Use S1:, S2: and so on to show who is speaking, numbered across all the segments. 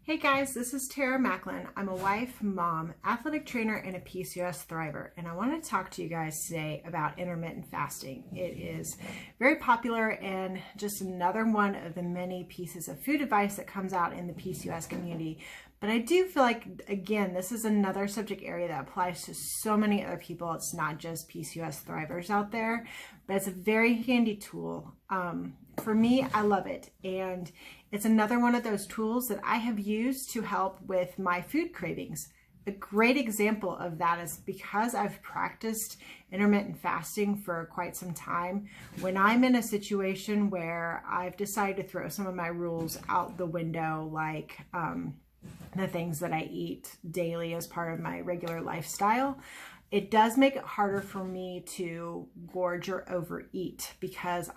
S1: Hey guys, this is Tara Macklin. I'm a wife, mom, athletic trainer, and a PCOS thriver, and I want to talk to you guys today about intermittent fasting. It is very popular and just another one of the many pieces of food advice that comes out in the PCOS community. But I do feel like, again, this is another subject area that applies to so many other people. It's not just PCOS thrivers out there, but it's a very handy tool. For me, I love it. And it's another one of those tools that I have used to help with my food cravings. A great example of that is because I've practiced intermittent fasting for quite some time. When I'm in a situation where I've decided to throw some of my rules out the window, like the things that I eat daily as part of my regular lifestyle, it does make it harder for me to gorge or overeat because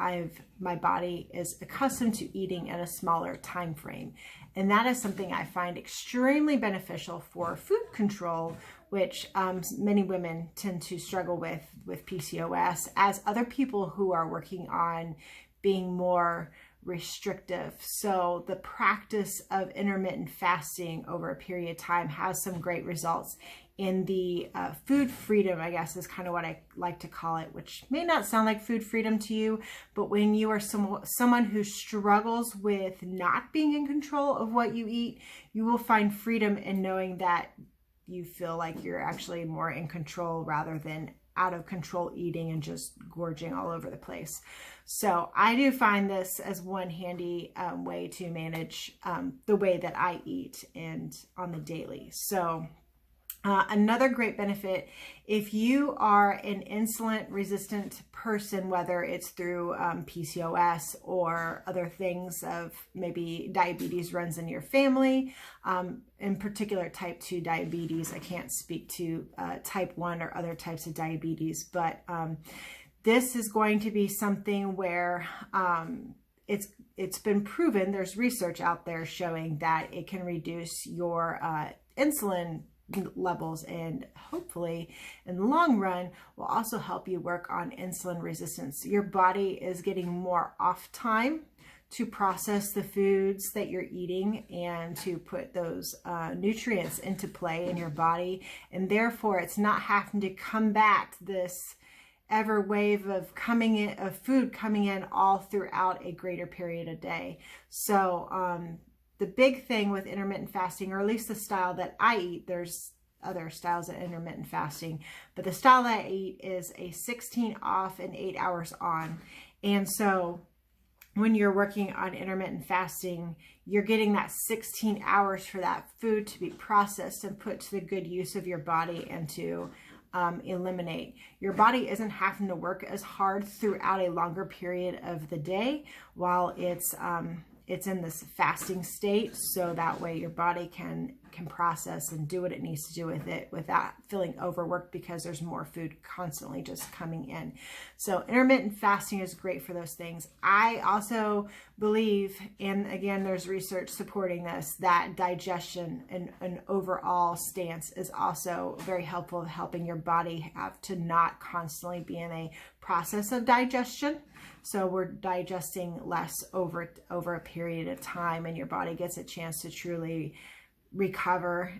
S1: my body is accustomed to eating in a smaller time frame. And that is something I find extremely beneficial for food control, which many women tend to struggle with PCOS, as other people who are working on being more restrictive. So the practice of intermittent fasting over a period of time has some great results in the food freedom, I guess is kind of what I like to call it, which may not sound like food freedom to you, but when you are someone who struggles with not being in control of what you eat, you will find freedom in knowing that you feel like you're actually more in control rather than out of control eating and just gorging all over the place. So I do find this as one handy way to manage the way that I eat and on the daily. So another great benefit, if you are an insulin resistant person, whether it's through PCOS or other things of maybe diabetes runs in your family, in particular type 2 diabetes. I can't speak to type 1 or other types of diabetes, but this is going to be something where it's been proven, there's research out there showing that it can reduce your insulin levels, and hopefully in the long run will also help you work on insulin resistance. Your body is getting more off time to process the foods that you're eating and to put those nutrients into play in your body, and therefore it's not having to combat this ever wave of food coming in all throughout a greater period of day. So the big thing with intermittent fasting, or at least the style that I eat, there's other styles of intermittent fasting, but the style that I eat is a 16 off and 8 hours on. And so when you're working on intermittent fasting, you're getting that 16 hours for that food to be processed and put to the good use of your body and to eliminate. Your body isn't having to work as hard throughout a longer period of the day while it's in this fasting state, so that way your body can process and do what it needs to do with it without feeling overworked because there's more food constantly just coming in. So intermittent fasting is great for those things. I also believe, and again, there's research supporting this, that digestion and an overall stance is also very helpful in helping your body have to not constantly be in a process of digestion. So we're digesting less over a period of time, and your body gets a chance to truly recover.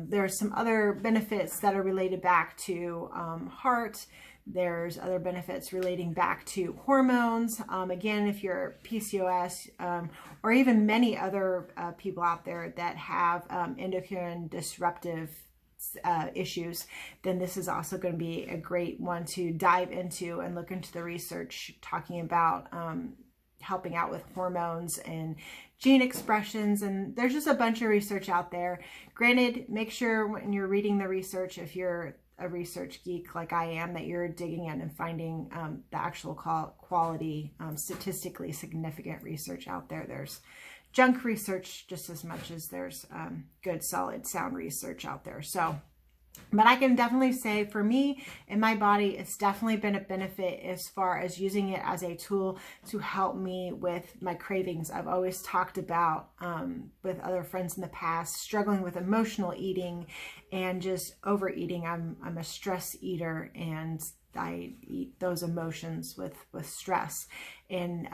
S1: There's some other benefits that are related back to heart. There's other benefits relating back to hormones. Again, if you're PCOS or even many other people out there that have endocrine disruptive issues, then this is also going to be a great one to dive into and look into the research talking about helping out with hormones and gene expressions. And there's just a bunch of research out there. Granted, make sure when you're reading the research, if you're a research geek like I am, that you're digging in and finding the actual quality, statistically significant research out there. There's junk research just as much as there's good, solid, sound research out there. So, but I can definitely say for me and my body, it's definitely been a benefit as far as using it as a tool to help me with my cravings. I've always talked about with other friends in the past, struggling with emotional eating and just overeating. I'm a stress eater, and I eat those emotions with stress. And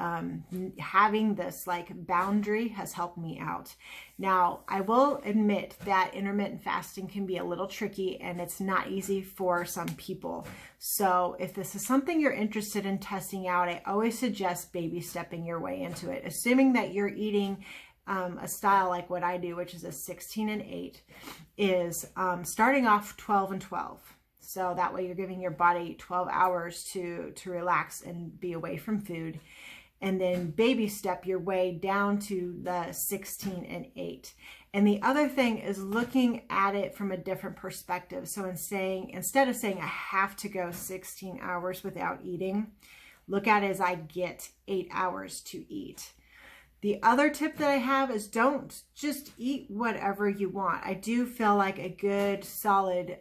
S1: having this like boundary has helped me out. Now, I will admit that intermittent fasting can be a little tricky and it's not easy for some people. So if this is something you're interested in testing out, I always suggest baby stepping your way into it, assuming that you're eating a style like what I do, which is a 16 and 8, is starting off 12 and 12. So that way you're giving your body 12 hours to relax and be away from food. And then baby step your way down to the 16 and 8. And the other thing is looking at it from a different perspective. So instead of saying I have to go 16 hours without eating, look at it as I get 8 hours to eat. The other tip that I have is don't just eat whatever you want. I do feel like a good, solid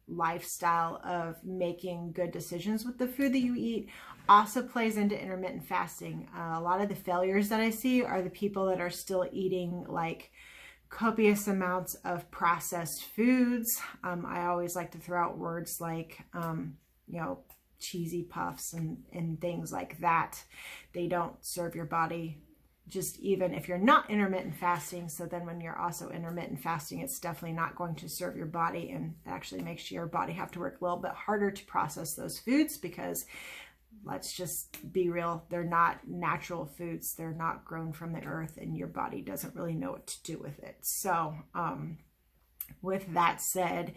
S1: lifestyle of making good decisions with the food that you eat also plays into intermittent fasting. A lot of the failures that I see are the people that are still eating like copious amounts of processed foods. I always like to throw out words like, you know, cheesy puffs and things like that. They don't serve your body, just even if you're not intermittent fasting. So then when you're also intermittent fasting, it's definitely not going to serve your body, and it actually makes your body have to work a little bit harder to process those foods because, let's just be real, they're not natural foods. They're not grown from the earth, and your body doesn't really know what to do with it. So with that said,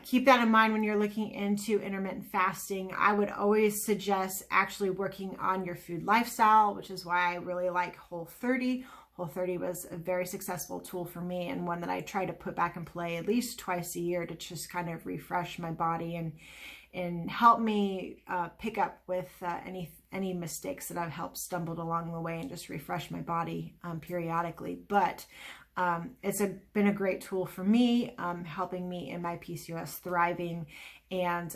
S1: keep that in mind when you're looking into intermittent fasting. I would always suggest actually working on your food lifestyle, which is why I really like Whole30. Whole30 was a very successful tool for me, and one that I try to put back in play at least twice a year to just kind of refresh my body and help me pick up with any mistakes that I've helped stumbled along the way, and just refresh my body periodically. But it's been a great tool for me, helping me in my PCOS thriving, and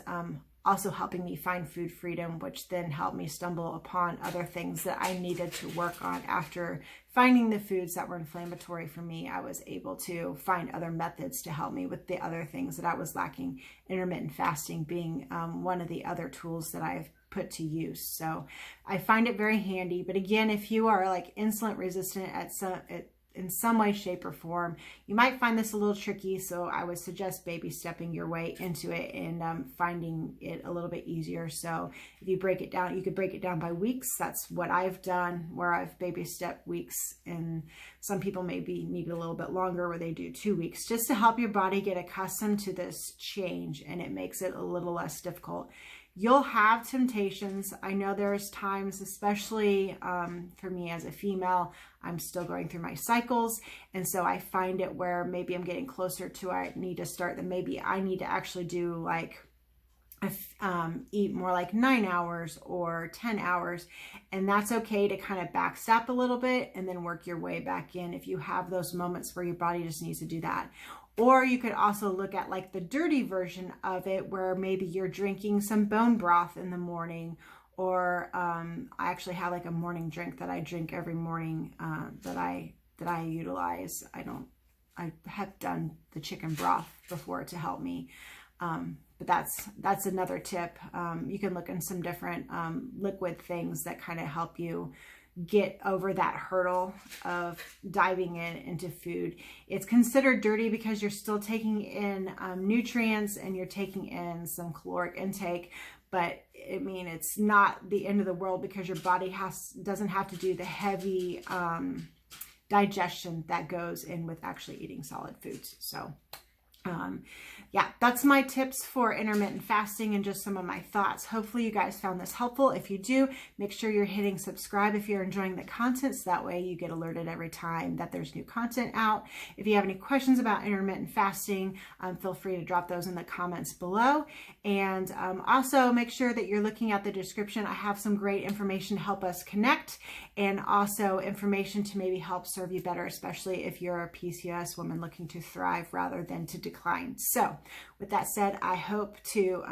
S1: also helping me find food freedom, which then helped me stumble upon other things that I needed to work on. After finding the foods that were inflammatory for me, I was able to find other methods to help me with the other things that I was lacking, intermittent fasting being one of the other tools that I've put to use. So I find it very handy. But again, if you are like insulin resistant in some way, shape, or form, you might find this a little tricky. So I would suggest baby stepping your way into it and finding it a little bit easier. So if you break it down, you could break it down by weeks. That's what I've done, where I've baby stepped weeks, and some people maybe need a little bit longer where they do 2 weeks, just to help your body get accustomed to this change, and it makes it a little less difficult. You'll have temptations. I know there's times, especially for me as a female, I'm still going through my cycles. And so I find it where maybe I'm getting closer to I need to start, that maybe I need to actually do like, eat more like 9 hours or 10 hours. And that's okay to kind of backstep a little bit and then work your way back in if you have those moments where your body just needs to do that. Or you could also look at like the dirty version of it, where maybe you're drinking some bone broth in the morning, or I actually have like a morning drink that I drink every morning that I utilize. I have done the chicken broth before to help me, but that's another tip. You can look in some different liquid things that kind of help you get over that hurdle of diving into food. It's considered dirty because you're still taking in nutrients and you're taking in some caloric intake, but I mean, it's not the end of the world because your body doesn't have to do the heavy digestion that goes in with actually eating solid foods. So yeah, that's my tips for intermittent fasting and just some of my thoughts. Hopefully you guys found this helpful. If you do, make sure you're hitting subscribe if you're enjoying the content, so that way you get alerted every time that there's new content out. If you have any questions about intermittent fasting, feel free to drop those in the comments below. And also make sure that you're looking at the description. I have some great information to help us connect, and also information to maybe help serve you better, especially if you're a PCOS woman looking to thrive rather than to decline. So with that said, I hope to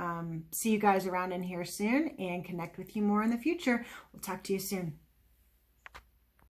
S1: see you guys around in here soon and connect with you more in the future. We'll talk to you soon.